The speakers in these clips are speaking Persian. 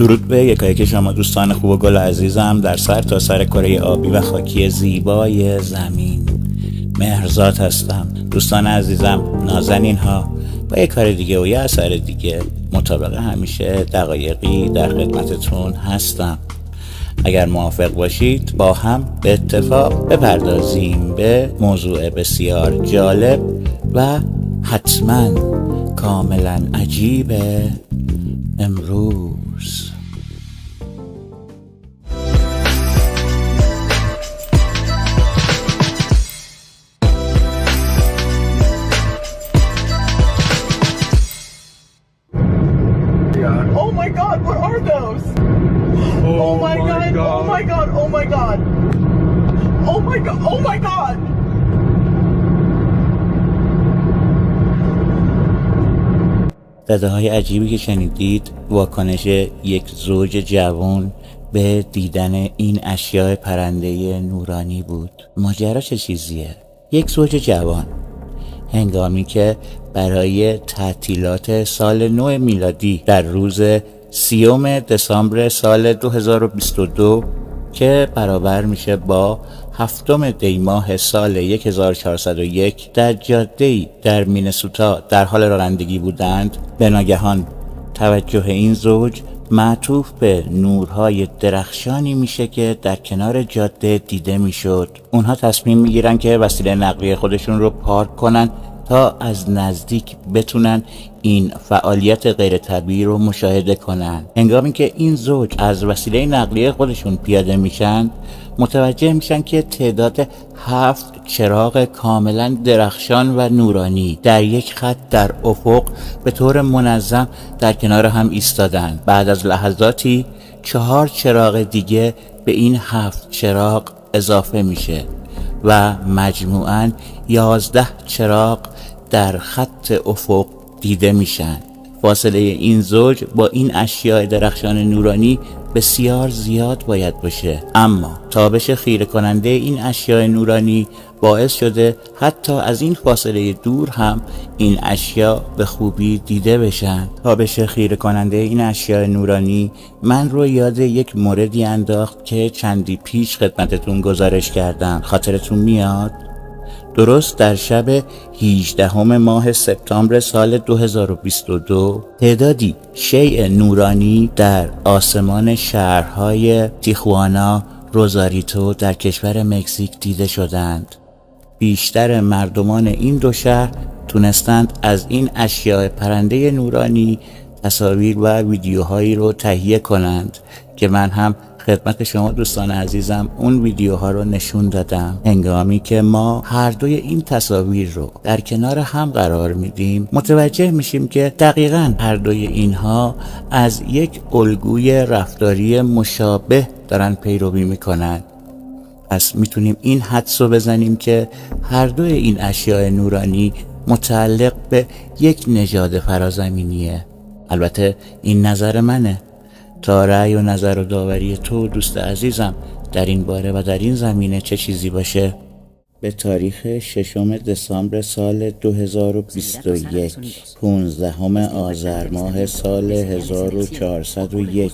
درود به یکایک شما دوستان خوب و گل عزیزم در سر تا سر کره آبی و خاکی زیبای زمین. مهرزاد هستم. دوستان عزیزم، نازنین ها، با یک کار دیگه و یه اثر دیگه مطابق همیشه دقایقی در خدمتتون هستم. اگر موافق باشید با هم به اتفاق بپردازیم به موضوع بسیار جالب و حتما کاملا عجیب امروز. Oh my god, what are those? Oh my god, oh my god, oh my god. Oh my god, oh my god. صداهای عجیبی که شنیدید واکنش یک زوج جوان به دیدن این اشیاء پرنده نورانی بود. ماجرا چه چیزیه؟ یک زوج جوان هنگامی که برای تعطیلات سال نو میلادی در روز 30 دسامبر سال 2022 که برابر میشه با 7 دی ماه سال 1401 در جاده‌ای در مینسوتا در حال رانندگی بودند، به ناگهان توجه این زوج معطوف به نورهای درخشانی میشه که در کنار جاده دیده میشد. اونها تصمیم میگیرن که وسیله نقلیه خودشون رو پارک کنن تا از نزدیک بتونن این فعالیت غیر طبیعی رو مشاهده کنن. هنگامی که این زوج از وسیله نقلیه خودشون پیاده میشن، متوجه میشن که تعداد 7 چراغ کاملا درخشان و نورانی در یک خط در افق به طور منظم در کنار هم ایستادن. بعد از لحظاتی 4 چراغ دیگه به این 7 چراغ اضافه میشه و مجموعاً 11 چراغ در خط افق دیده میشن. فاصله این زوج با این اشیاء درخشان نورانی بسیار زیاد باید باشه، اما تابش خیره کننده این اشیاء نورانی باعث شده حتی از این فاصله دور هم این اشیاء به خوبی دیده بشن. تابش خیره کننده این اشیاء نورانی من رو یاد یک موردی انداخت که چندی پیش خدمتتون گزارش کردم. خاطرتون میاد؟ درست در شب 18 ماه سپتامبر سال 2022 تعدادی شیء نورانی در آسمان شهرهای تیخوانا، روزاریتو در کشور مکزیک دیده شدند. بیشتر مردمان این دو شهر تونستند از این اشیاء پرنده نورانی تصاویر و ویدیوهایی رو تهیه کنند که من هم خدمت شما دوستان عزیزم اون ویدیوها رو نشون دادم. هنگامی که ما هر دوی این تصاویر رو در کنار هم قرار میدیم، متوجه میشیم که دقیقاً هر دوی اینها از یک الگوی رفتاری مشابه دارن پیروی میکنن. پس میتونیم این حدس رو بزنیم که هر دوی این اشیاء نورانی متعلق به یک نژاد فرازمینیه. البته این نظر منه، تا رأی و نظر و داوری تو دوست عزیزم در این باره و در این زمینه چه چیزی باشه. به تاریخ 6 دسامبر سال 2021 15 آذر ماه سال 1401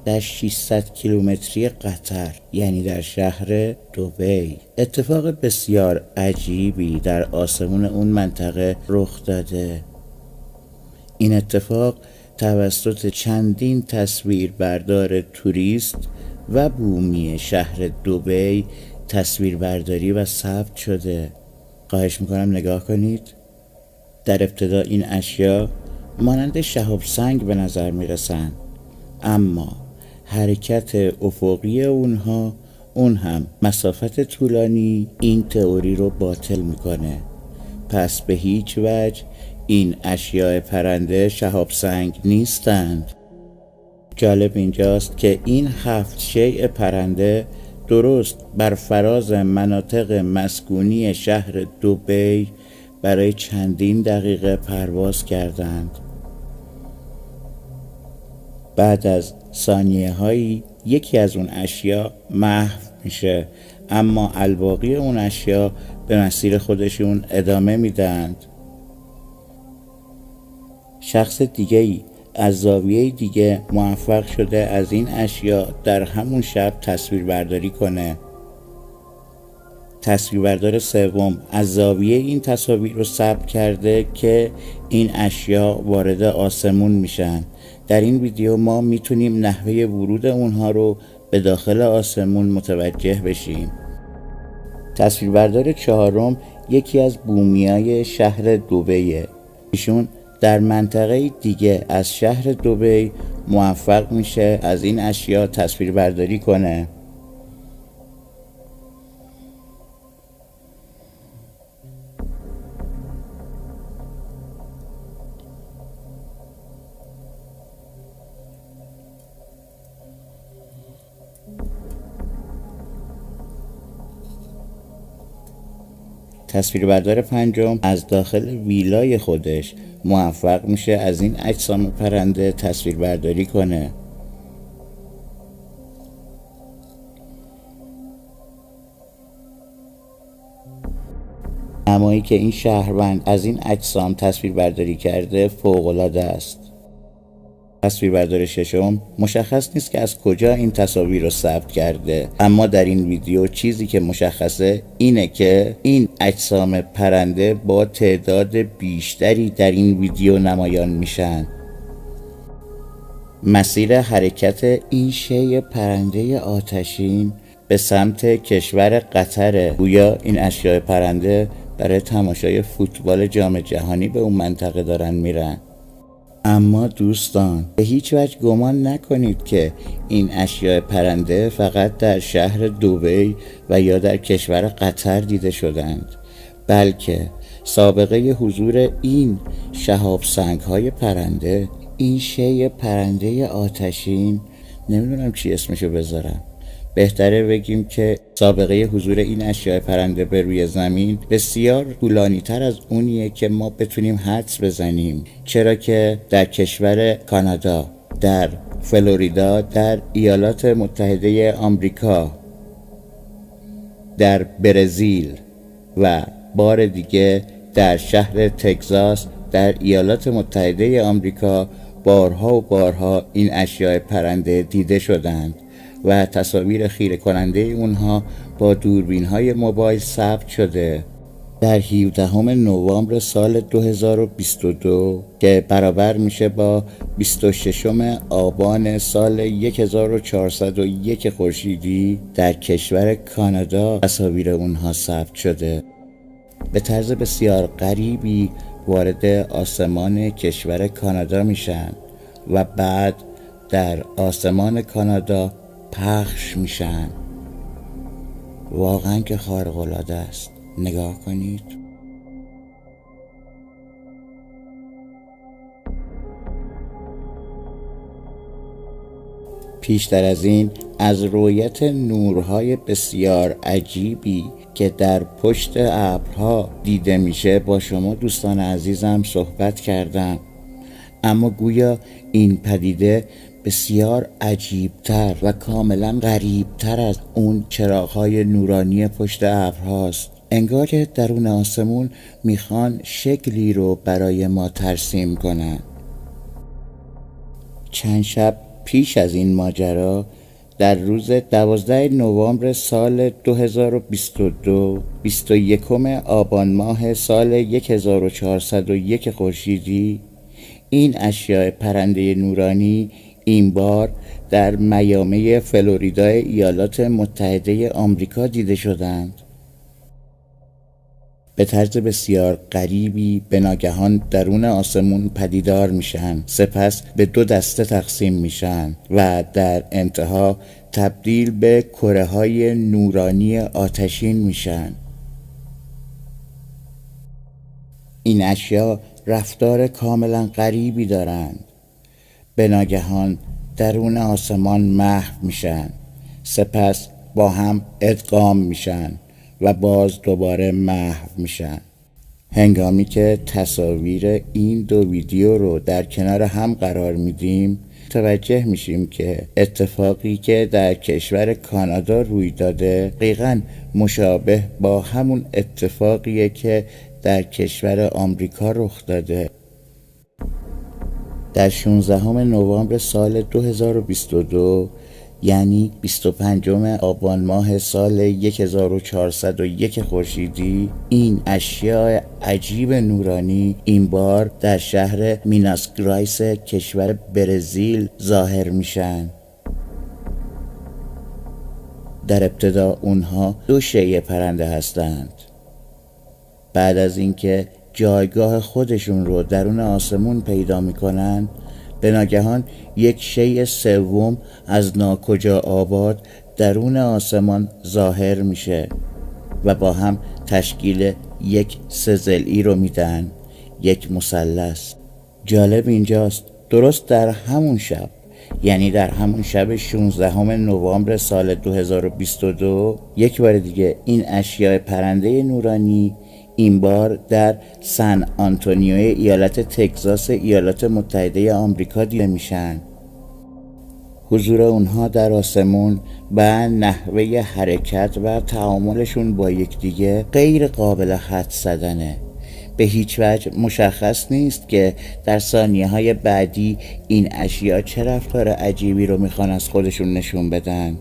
در 600 کیلومتری قطر، یعنی در شهر دبی، اتفاق بسیار عجیبی در آسمون اون منطقه رخ داده. این اتفاق توسط چندین تصویر بردار توریست و بومی شهر دبی تصویر برداری و ثبت شده. خواهش میکنم نگاه کنید. در ابتدا این اشیا مانند شهاب سنگ به نظر میرسن، اما حرکت افقی اونها، اون هم مسافت طولانی، این تئوری رو باطل میکنه. پس به هیچ وجه این اشیاء پرنده شهاب سنگ نیستند. جالب اینجاست که این 7 شیء پرنده درست بر فراز مناطق مسکونی شهر دبی برای چندین دقیقه پرواز کردند. بعد از ثانیه هایی یکی از اون اشیاء محو میشه، اما الباقی اون اشیاء به مسیر خودشون ادامه میدند. شخص دیگه‌ای از زاویه دیگه موفق شده از این اشیا در همون شب تصویر برداری کنه. تصویربردار سوم از زاویه این تصاویر رو ثبت کرده که این اشیا وارد آسمون میشن. در این ویدیو ما میتونیم نحوه ورود اونها رو به داخل آسمون متوجه بشیم. تصویربردار چهارم یکی از بومیای شهر دبیه. ایشون در منطقه دیگه از شهر دبی موفق میشه از این اشیا تصویر برداری کنه. تصویربردار پنجم از داخل ویلای خودش موفق میشه از این اجسام پرنده تصویر برداری کنه. نمایی که این شهروند از این اجسام تصویر برداری کرده فوق‌العاده است. تصویربردار ششم مشخص نیست که از کجا این تصاویر رو ثبت کرده، اما در این ویدیو چیزی که مشخصه اینه که این اجسام پرنده با تعداد بیشتری در این ویدیو نمایان میشن. مسیر حرکت این شی پرنده آتشین به سمت کشور قطره. گویا این اشیاء پرنده برای تماشای فوتبال جام جهانی به اون منطقه دارن میرن. اما دوستان به هیچ وجه گمان نکنید که این اشیاء پرنده فقط در شهر دبی و یا در کشور قطر دیده شدند، بلکه سابقه حضور این شهاب سنگ های پرنده، این شی پرنده آتشین، نمیدونم چی اسمشو بذارم، بهتره بگیم که سابقه حضور این اشیاء پرنده به روی زمین بسیار طولانی تر از اونیه که ما بتونیم حدس بزنیم، چرا که در کشور کانادا، در فلوریدا، در ایالات متحده آمریکا، در برزیل و بار دیگه در شهر تگزاس در ایالات متحده آمریکا بارها و بارها این اشیاء پرنده دیده شدند و تصاویر خیره کننده اونها با دوربین های موبایل ثبت شده. در 17 نوامبر سال 2022 که برابر میشه با 26 آبان سال 1401 خورشیدی در کشور کانادا تصاویر اونها ثبت شده. به طرز بسیار غریبی وارد آسمان کشور کانادا میشن و بعد در آسمان کانادا پخش میشن. واقعا که خارق العاده است. نگاه کنید. پیشتر از این از رؤیت نورهای بسیار عجیبی که در پشت ابرها دیده میشه با شما دوستان عزیزم صحبت کردم، اما گویا این پدیده بسیار عجیبتر و کاملا غریبتر از اون چراغ‌های نورانی پشت ابرهاست. انگار که درون آسمون میخوان شکلی رو برای ما ترسیم کنن. چند شب پیش از این ماجرا، در روز 12 نوامبر سال 2022 21 آبان ماه سال 1401 خورشیدی، این اشیاء پرنده نورانی این بار در میامی فلوریدای ایالات متحده آمریکا دیده شدند. به طرز بسیار غریبی به ناگهان درون آسمون پدیدار میشن، سپس به دو دسته تقسیم میشن و در انتها تبدیل به کره‌های نورانی آتشین میشن. این اشیا رفتار کاملا غریبی دارند. به ناگهان درون آسمان محو میشن، سپس با هم ادغام میشن و باز دوباره محو میشن. هنگامی که تصاویر این دو ویدیو رو در کنار هم قرار میدیم متوجه میشیم که اتفاقی که در کشور کانادا روی داده دقیقاً مشابه با همون اتفاقیه که در کشور آمریکا رخ داده. در 16 نوامبر سال 2022 یعنی 25 آبان ماه سال 1401 خورشیدی این اشیاء عجیب نورانی این بار در شهر میناس گرایس کشور برزیل ظاهر میشن. در ابتدا اونها 2 شیء پرنده هستند. بعد از اینکه جایگاه خودشون رو درون آسمون پیدا میکنن، به ناگهان یک شیء سوم از ناکجا آباد درون آسمان ظاهر میشه و با هم تشکیل یک 3 ضلعی رو میدن، یک مثلث. جالب اینجاست درست در همون شب، یعنی در همون شب 16 نوامبر سال 2022 یک بار دیگه این اشیاء پرنده نورانی این بار در سن آنتونیو ایالت تگزاس ایالات متحده آمریکا دیده میشن. حضور اونها در آسمون و نحوه حرکت و تعاملشون با یکدیگه غیر قابل حدس زدنه. به هیچ وجه مشخص نیست که در ثانیه‌های بعدی این اشیاء چه رفتار عجیبی رو میخوان از خودشون نشون بدن.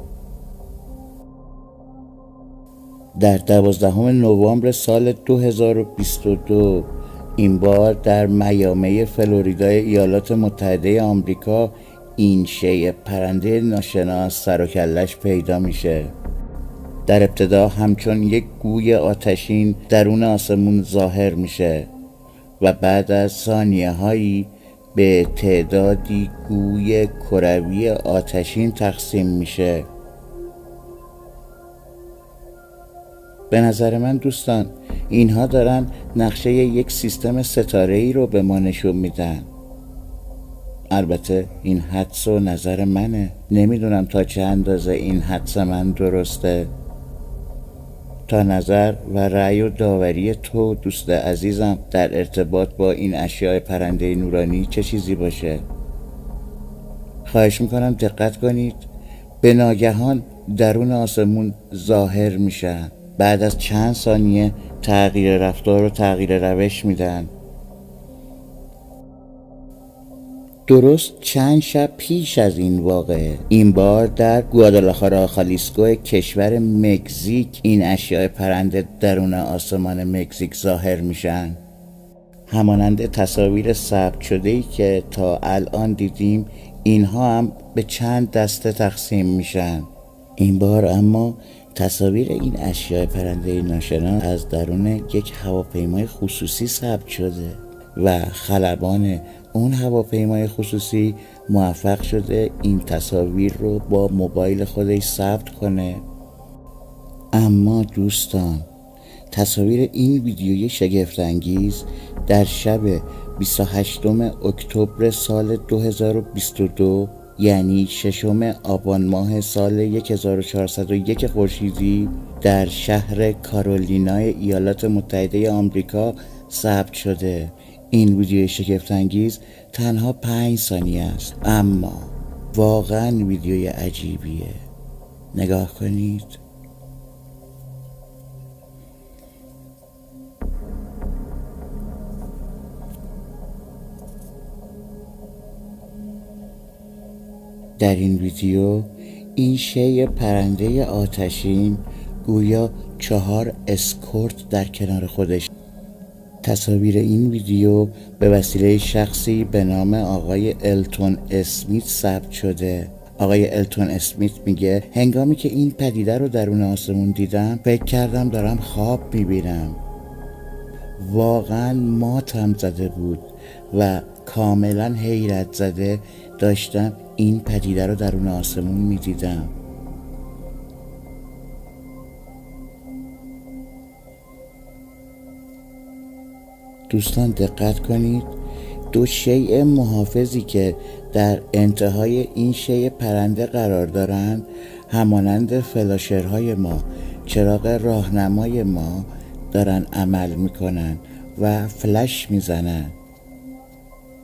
در 12 نوامبر سال 2022 این بار در میامی فلوریدای ایالات متحده آمریکا این شیء پرنده ناشناس سر و کلش پیدا میشه. در ابتدا همچون یک گوی آتشین درون آسمون ظاهر میشه و بعد از ثانیه هایی به تعدادی گوی کروی آتشین تقسیم میشه. به نظر من دوستان اینها دارن نقشه یک سیستم ستاره‌ای رو به ما نشون میدن. البته این حدس و نظر منه، نمیدونم تا چه اندازه این حدس من درسته. تا نظر و رأی و داوری تو دوست عزیزم در ارتباط با این اشیاء پرنده نورانی چه چیزی باشه. خواهش میکنم دقت کنید. به ناگهان درون آسمون ظاهر میشن، بعد از چند ثانیه تغییر رفتار و تغییر روش میدن. درست چند شب پیش از این واقعه این بار در گوادالاخارا خالیسکو کشور مکزیک این اشیاء پرنده درون آسمان مکزیک ظاهر میشن. همانند تصاویر ثبت شده‌ای که تا الان دیدیم اینها هم به چند دسته تقسیم میشن. این بار اما تصاویر این اشیاء پرنده ناشناس از درون یک هواپیمای خصوصی ثبت شده و خلبان اون هواپیمای خصوصی موفق شده این تصاویر رو با موبایل خودش ثبت کنه. اما دوستان تصاویر این ویدیوی شگفت‌انگیز در شب 28 اکتبر سال 2022 یعنی 6 آبان ماه سال 1401 خورشیدی در شهر کارولینای ایالات متحده آمریکا ثبت شده. این ویدیو شگفت‌انگیز تنها 5 ثانیه است، اما واقعا ویدیوی عجیبیه. نگاه کنید. در این ویدیو این شیء پرنده آتشین گویا 4 اسکورت در کنار خودش. تصاویر این ویدیو به وسیله شخصی به نام آقای التون اسمیت ثبت شده. آقای التون اسمیت میگه هنگامی که این پدیده رو درون آسمون دیدم فکر کردم دارم خواب میبینم. واقعا ماتم زده بود و کاملا حیرت زده داشتم این پدیده رو درون آسمون میدیدم. دوستان دقت کنید. 2 شیء محافظی که در انتهای این شیء پرنده قرار دارند همانند فلاشرهای ما، چراغ راهنمای ما دارن عمل میکنن و فلش میزنن.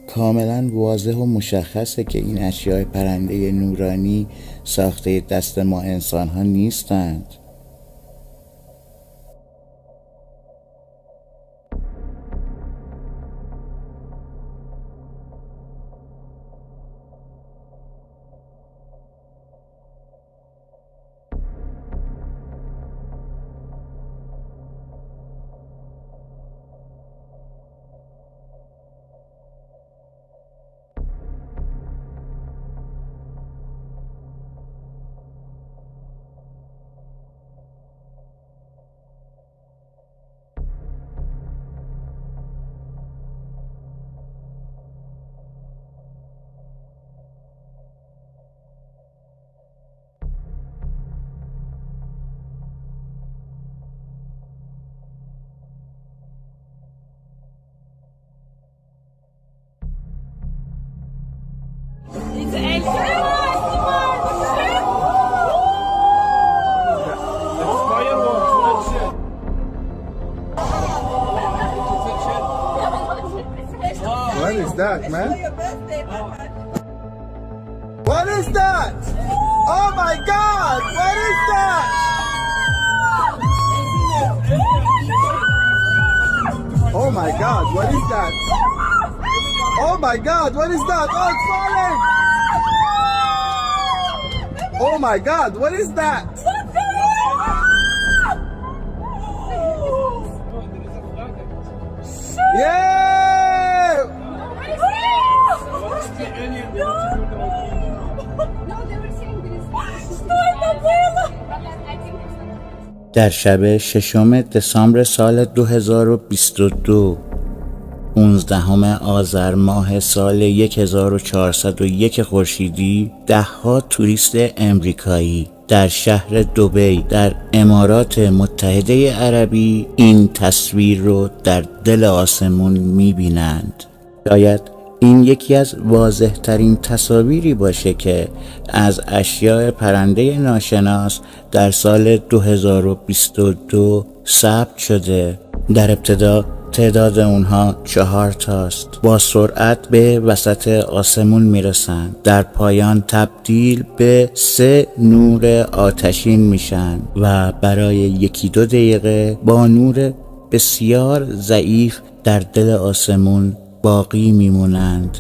کاملا واضح و مشخصه که این اشیاء پرنده نورانی ساخته دست ما انسان ها نیستند. that, man? What is that? Oh my God! What is that? Oh my God! What is that? Oh my God! What is that? Oh, it's falling! Oh my God! What is that? Yeah! در شب 6 دسامبر سال 2022 15 آذر ماه سال 1401 خورشیدی، ده‌ها توریست امریکایی در شهر دبی در امارات متحده عربی این تصویر رو در دل آسمون می‌بینند. شاید این یکی از واضح ترین تصاویری باشه که از اشیاء پرنده ناشناس در سال 2022 ثبت شده. در ابتدا تعداد اونها 4 تاست. با سرعت به وسط آسمون میرسن. در پایان تبدیل به 3 نور آتشین میشن و برای 1-2 دقیقه با نور بسیار ضعیف در دل آسمون باقی میمونند.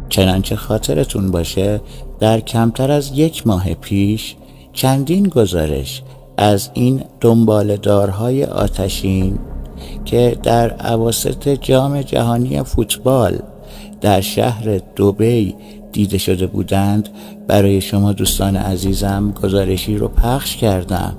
چنانچه خاطرتون باشه در کمتر از 1 ماه پیش چندین گزارش از این دنباله‌دارهای آتشین که در اواسط جام جهانی فوتبال در شهر دبی دیده شده بودند برای شما دوستان عزیزم گزارشی رو پخش کردم.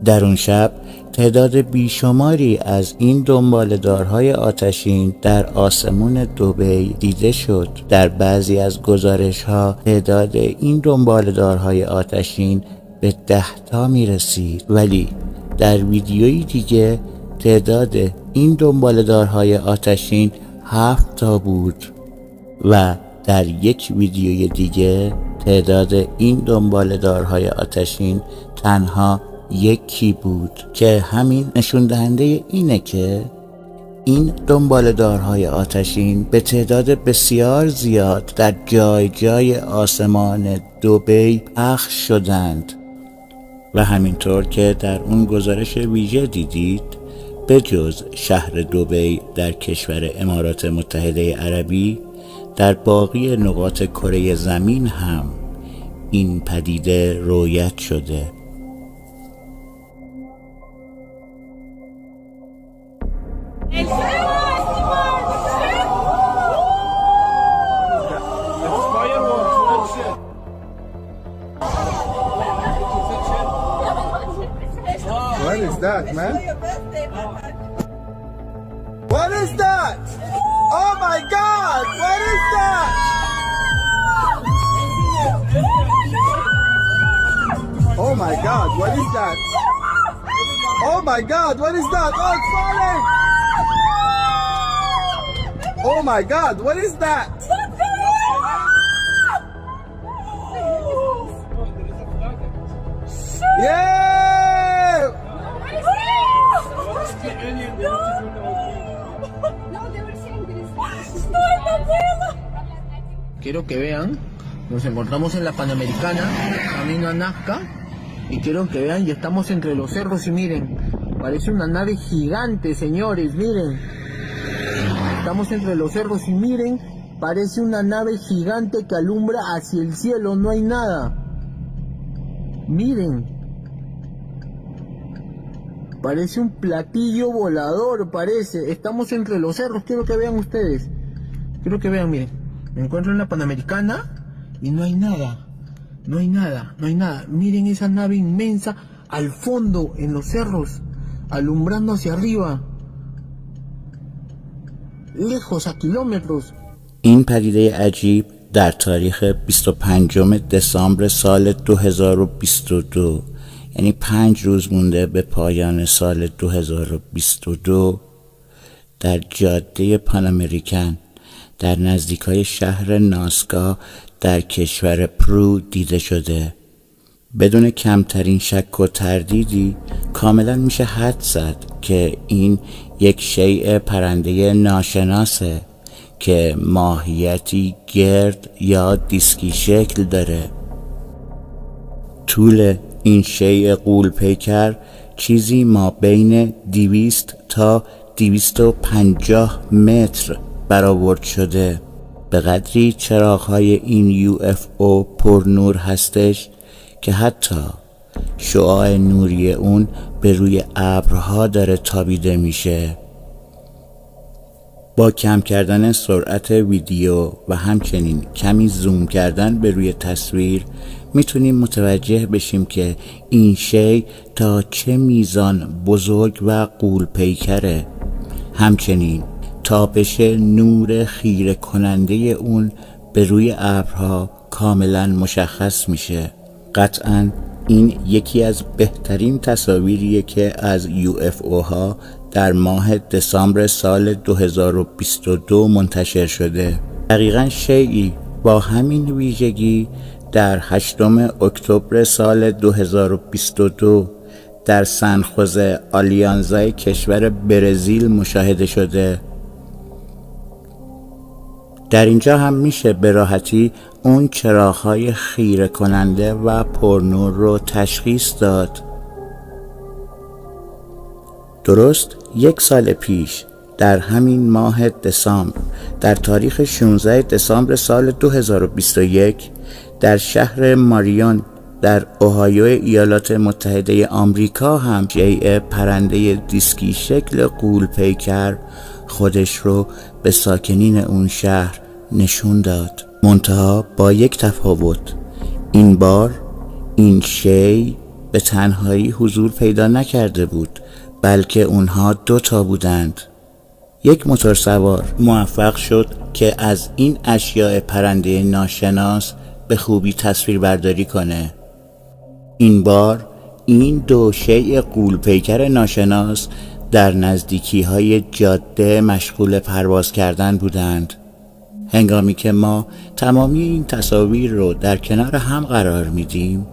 در اون شب تعداد بیشماری از این دنباله‌دارهای آتشین در آسمون دبی دیده شد. در بعضی از گزارش‌ها تعداد این دنباله‌دارهای آتشین به 10 تا میرسید، ولی در ویدیویی دیگه تعداد این دنباله‌دارهای آتشین 7 تا بود و در یک ویدیوی دیگه تعداد این دنباله‌دارهای آتشین تنها 1 بود که همین نشون دهنده اینه که این دنباله‌دارهای آتشین به تعداد بسیار زیاد در جای جای آسمان دبی پخش شدند و همینطور که در اون گزارش ویژه دیدید به جز شهر دبی در کشور امارات متحده عربی در باقی نقاط کره زمین هم این پدیده رویت شده. What is that, man? What is that? Oh my God! What is that? Oh my God! What is that? Oh my God! What is that? Oh, it's falling! Oh my God! What is that? Yeah! Quiero que vean, nos encontramos en la Panamericana, camino a Nazca, y quiero que vean, y estamos entre los cerros y miren, parece una nave gigante, señores, miren. Estamos entre los cerros y miren, parece una nave gigante que alumbra hacia el cielo, no hay nada. Miren. Parece un platillo volador, parece. Estamos entre los cerros, quiero que vean ustedes. Quiero que vean, miren. Me encuentro en la Panamericana y no hay nada. No hay nada, no hay nada. Miren esa nave inmensa al fondo, en los cerros, alumbrando hacia arriba. Lejos, a kilómetros. این پدیده عجیب در تاریخ 25 دسامبر سال 2022 یعنی 5 روز مونده به پایان سال 2022 در جاده پانامریکن در نزدیکای شهر ناسکا در کشور پرو دیده شده. بدون کمترین شک و تردیدی کاملا میشه حدس زد که این یک شیء پرنده ناشناسه که ماهیتی گرد یا دیسکی شکل داره. طول این شیء غول پیکر چیزی ما بین 200 تا 250 متر برآورد شده. به قدری چراغ‌های این UFO پر نور هستش که حتی شعاع نوری اون به روی ابرها داره تابیده میشه. با کم کردن سرعت ویدیو و همچنین کمی زوم کردن به روی تصویر میتونیم متوجه بشیم که این شی تا چه میزان بزرگ و غول پیکره. همچنین تابش نور خیره کننده اون به روی ابرها کاملا مشخص میشه. قطعاً این یکی از بهترین تصاویریه که از UFO ها در ماه دسامبر سال 2022 منتشر شده. دقیقاً شیئی با همین ویژگی در 8 اکتبر سال 2022 در سن خوزه آلیانزای کشور برزیل مشاهده شده. در اینجا هم میشه به راحتی اون چراغ‌های خیره کننده و پرنور رو تشخیص داد. درست 1 سال پیش در همین ماه دسامبر، در تاریخ 16 دسامبر سال 2021 در شهر ماریون در اوهایو ایالات متحده آمریکا هم شیء پرنده دیسکی شکل غول پیکر خودش رو به ساکنین اون شهر نشون داد. منتها با یک تفاوت، این بار این شی به تنهایی حضور پیدا نکرده بود، بلکه اونها 2 تا بودند. یک موتورسوار موفق شد که از این اشیاء پرنده ناشناس به خوبی تصویر برداری کنه. این بار این 2 شیء غول پیکر ناشناس در نزدیکی های جاده مشغول پرواز کردن بودند. هنگامی که ما تمامی این تصاویر رو در کنار هم قرار میدیم،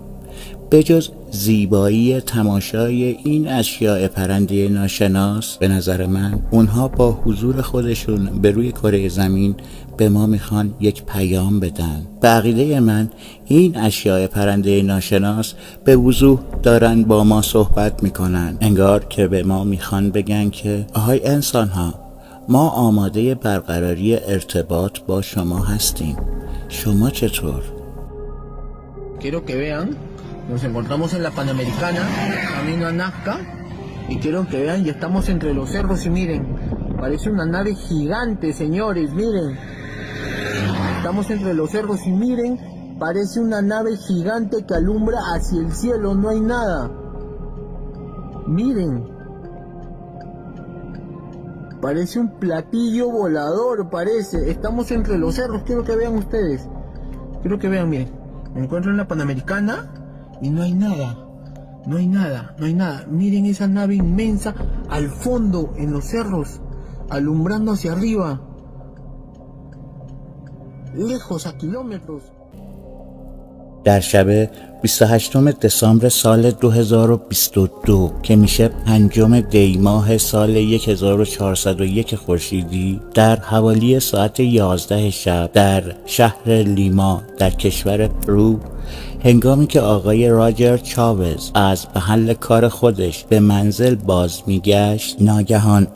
به جز زیبایی تماشای این اشیاء پرنده ناشناس، به نظر من اونها با حضور خودشون به روی کره زمین به ما میخوان یک پیام بدن. به عقیده من این اشیاء پرنده ناشناس به وضوح دارن با ما صحبت میکنن، انگار که به ما میخوان بگن که آهای انسان ها، ما آماده برقراری ارتباط با شما هستیم. شما چطور؟ Quiero que vean, nos encontramos en la Panamericana, camino a Nazca, y quiero que vean, ya estamos entre los cerros y miren, parece una nave gigante, señores, miren. Estamos entre los cerros y miren, parece una nave gigante que alumbra hacia el cielo, no hay nada. Miren. Parece un platillo volador, parece. Estamos entre los cerros, quiero que vean ustedes. Quiero que vean, miren. Me encuentro en la Panamericana y no hay nada. No hay nada, no hay nada. Miren esa nave inmensa al fondo, en los cerros, alumbrando hacia arriba. Lejos, a kilómetros. در شب 28 دسامبر سال 2022 که میشه 5 دی ماه سال 1401 خورشیدی، در حوالی ساعت 11 شب در شهر لیما در کشور پرو، هنگامی که آقای راجر چاوز از محل کار خودش به منزل باز میگشت، ناگهان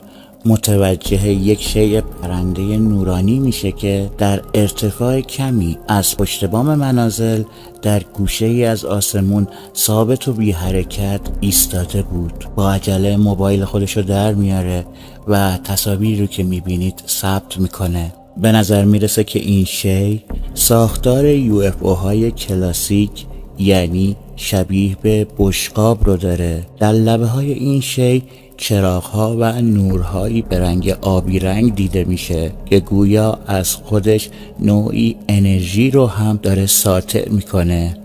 متوجه یک شیء پرنده نورانی میشه که در ارتفاع کمی از پشت بام منازل در گوشه ای از آسمون ثابت و بی حرکت ایستاده بود. با عجله موبایل خودشو در میاره و تصاویری رو که میبینید ثبت میکنه. به نظر میرسه که این شی ساختار UFO های کلاسیک، یعنی شبیه به بشقاب رو داره. در لبه های این شی چراغ‌ها و نورهایی به رنگ آبی رنگ دیده میشه که گویا از خودش نوعی انرژی رو هم داره ساطع میکنه.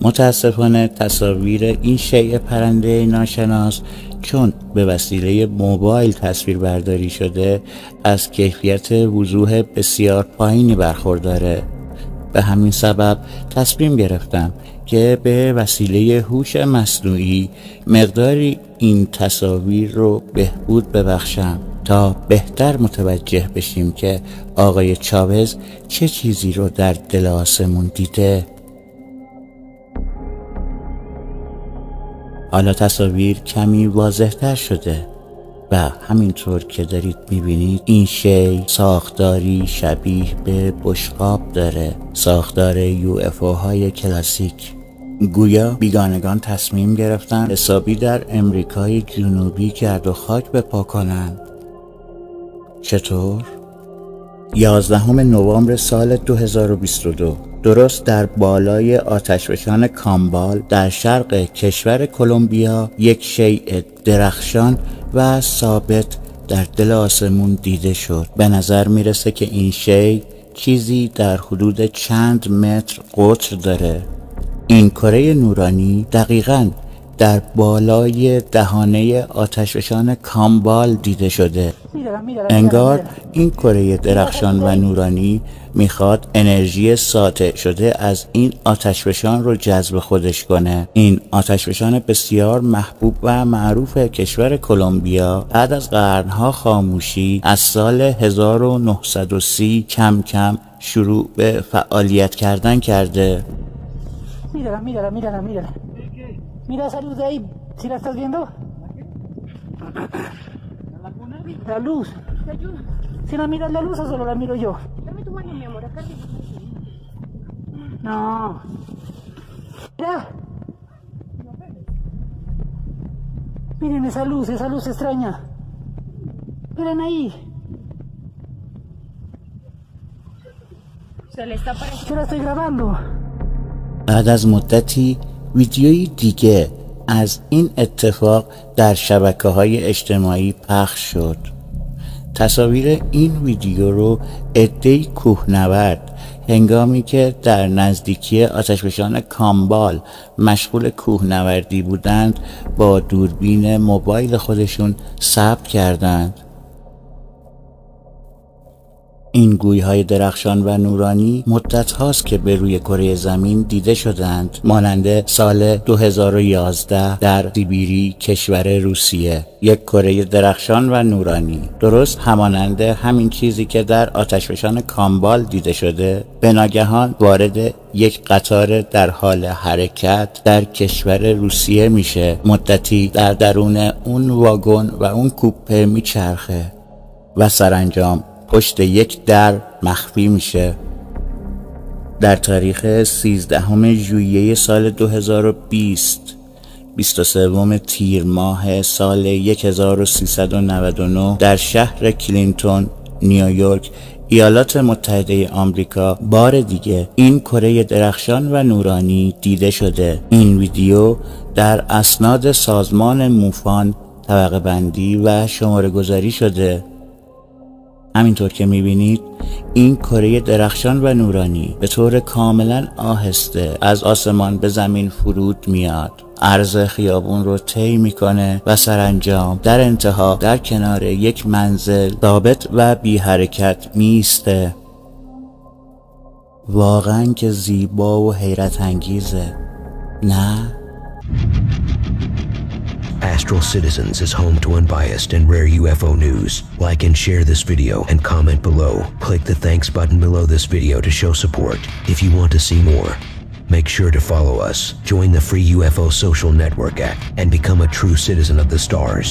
متاسفانه تصاویر این شیء پرنده ناشناس چون به وسیله موبایل تصویر برداری شده از کیفیت وضوح بسیار پایینی برخورداره. به همین سبب تصمیم گرفتم که به وسیله هوش مصنوعی مقداری این تصاویر رو بهبود ببخشم. تا بهتر متوجه بشیم که آقای چاوز چه چیزی رو در دل آسمون دیده. حالا تصاویر کمی واضح‌تر شده و همینطور که دارید میبینید این شی ساختاری شبیه به بشقاب داره، ساختار UFO های کلاسیک. گویا بیگانگان تصمیم گرفتن حسابی در امریکای جنوبی گرد و خاک بپا کنن. چطور؟ 11 نوامبر سال 2022 درست در بالای آتشفشان کامبال در شرق کشور کلمبیا یک شیء درخشان و ثابت در دل آسمون دیده شد. به نظر میرسه که این شیء چیزی در حدود چند متر قطر داره. این کره نورانی دقیقاً در بالای دهانه آتشفشان کامبال دیده شده. انگار این کره درخشان و نورانی میخواد انرژی ساطع شده از این آتشفشان رو جذب خودش کنه. این آتشفشان بسیار محبوب و معروف کشور کلمبیا بعد از قرنها خاموشی از سال 1930 کم کم شروع به فعالیت کردن کرده. Mira esa luz de ahí, ¿sí la estás viendo? La luz. ¿Si no miras la luz o solo la miro yo? Dame tu mano, mi amor, acá te... No. Mira. Miren esa luz extraña. Miren ahí. Se le está apareciendo. Yo la estoy grabando. بعد از مدتی ویدیویی دیگه از این اتفاق در شبکه‌های اجتماعی پخش شد. تصاویر این ویدیو رو عده‌ای کوهنورد هنگامی که در نزدیکی آتشفشان کامبال مشغول کوهنوردی بودند با دوربین موبایل خودشون ثبت کردند. این گوی‌های درخشان و نورانی مدت هاست که به روی کره زمین دیده شدند، مانند سال 2011 در سیبیری کشور روسیه. یک کره درخشان و نورانی درست همانند همین چیزی که در آتشفشان کامبال دیده شده به ناگهان وارد یک قطار در حال حرکت در کشور روسیه میشه. مدتی در درون اون واگن و اون کوپه میچرخه و سرانجام پشت یک در مخفی میشه. در تاریخ 13 ژوئیه سال 2020 23 تیر ماه سال 1399 در شهر کلینتون نیویورک ایالات متحده آمریکا بار دیگه این کره درخشان و نورانی دیده شده. این ویدیو در اسناد سازمان موفان طبقه بندی و شماره گذاری شده. همینطور که میبینید این کره درخشان و نورانی به طور کاملا آهسته از آسمان به زمین فرود میاد، عرض خیابون رو طی میکنه و سرانجام در انتها در کنار یک منزل ثابت و بی حرکت میسته. واقعا که زیبا و حیرت انگیزه، نه؟ Astral Citizens is home to unbiased and rare UFO news. Like and share this video and comment below. Click the thanks button below this video to show support. If you want to see more, make sure to follow us, join the free UFO social network app, and become a true citizen of the stars.